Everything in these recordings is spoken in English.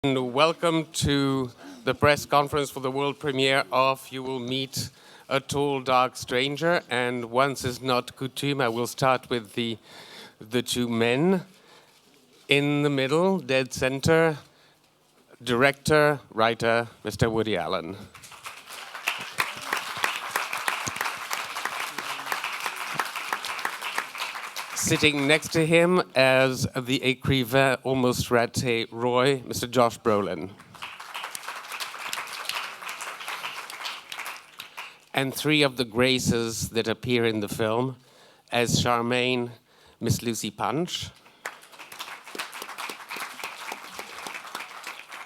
And welcome to the press conference for the world premiere of You Will Meet a Tall Dark Stranger. And once is not coutume, I will start with the two men. In the middle, dead center, director, writer, Mr. Woody Allen. Sitting next to him as the écrivain almost raté Roy, Mr. Josh Brolin. And three of the graces that appear in the film as Charmaine, Miss Lucy Punch,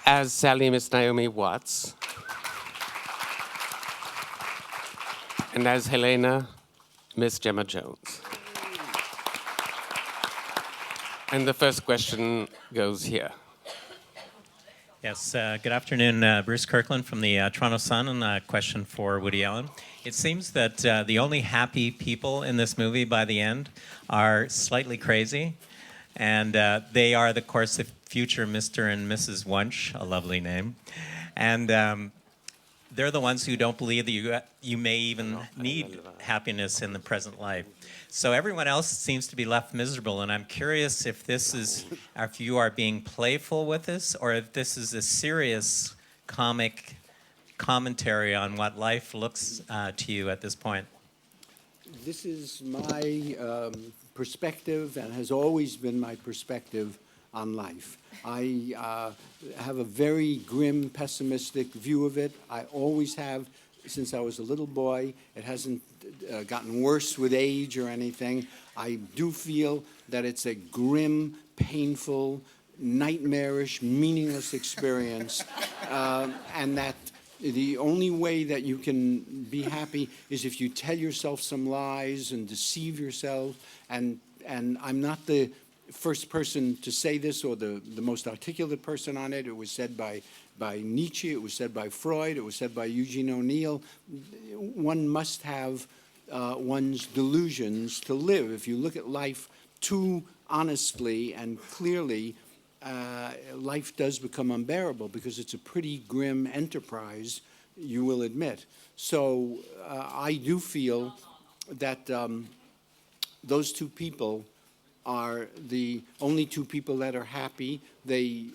as Sally, Miss Naomi Watts, and as Helena, Miss Gemma Jones. And the first question goes here. Yes, good afternoon. Bruce Kirkland from the Toronto Sun, and a question for Woody Allen. It seems that the only happy people in this movie by the end are slightly crazy, and they are, of course, the future Mr. and Mrs. Wunsch, a lovely name, and they're the ones who don't believe that you may even need happiness in the present life. So everyone else seems to be left miserable, and I'm curious if if you are being playful with this, or if this is a serious comic commentary on what life looks to you at this point. This is my perspective, and has always been my perspective on life. I have a very grim, pessimistic view of it. I always have since I was a little boy. It hasn't gotten worse with age or anything. I do feel that it's a grim, painful, nightmarish, meaningless experience, and that the only way that you can be happy is if you tell yourself some lies and deceive yourself. And I'm not the first person to say this, or the most articulate person on it. It was said by Nietzsche, it was said by Freud, it was said by Eugene O'Neill. One must have one's delusions to live. If you look at life too honestly and clearly, life does become unbearable, because it's a pretty grim enterprise, you will admit. So I do feel that those two people are the only two people that are happy. They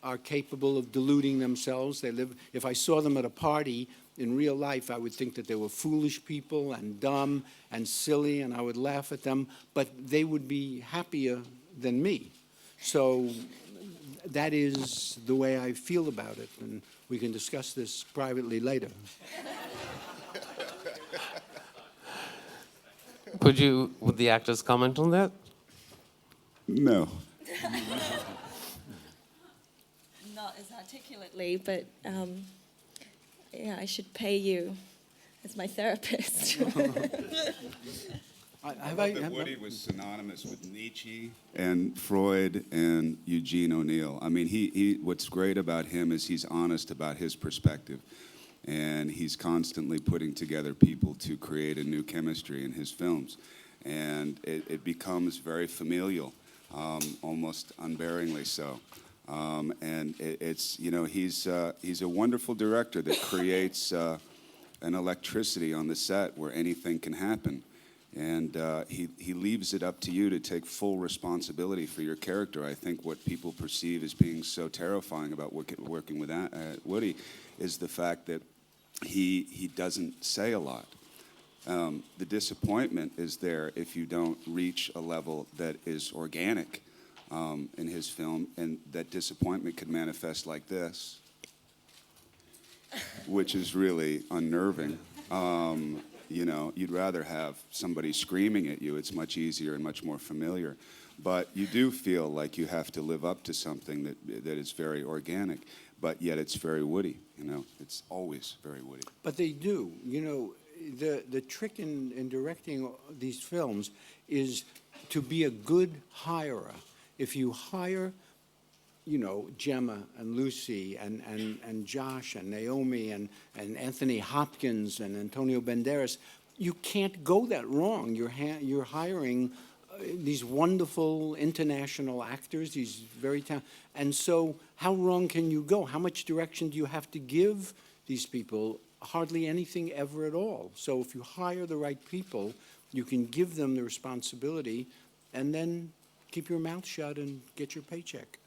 are capable of deluding themselves. They live. If I saw them at a party in real life, I would think that they were foolish people and dumb and silly, and I would laugh at them, but they would be happier than me. So that is the way I feel about it, and we can discuss this privately later. Would the actors comment on that? No. Not as articulately, but yeah, I should pay you as my therapist. I thought that Woody was synonymous with Nietzsche and Freud and Eugene O'Neill. I mean, what's great about him is he's honest about his perspective, and he's constantly putting together people to create a new chemistry in his films, and it becomes very familial, almost unbearingly so. And he's a wonderful director that creates an electricity on the set where anything can happen. And he leaves it up to you to take full responsibility for your character. I think what people perceive as being so terrifying about working with Woody is the fact that he doesn't say a lot. The disappointment is there if you don't reach a level that is organic in his film, and that disappointment could manifest like this, which is really unnerving. You'd rather have somebody screaming at you. It's much easier and much more familiar. But you do feel like you have to live up to something that is very organic, but yet it's very Woody. It's always very Woody. But they do. The trick in directing these films is to be a good hirer. If you hire, Gemma and Lucy and Josh and Naomi and Anthony Hopkins and Antonio Banderas, you can't go that wrong. You're hiring these wonderful international actors, these very talented. And so how wrong can you go? How much direction do you have to give these people? Hardly anything ever at all. So if you hire the right people, you can give them the responsibility and then keep your mouth shut and get your paycheck.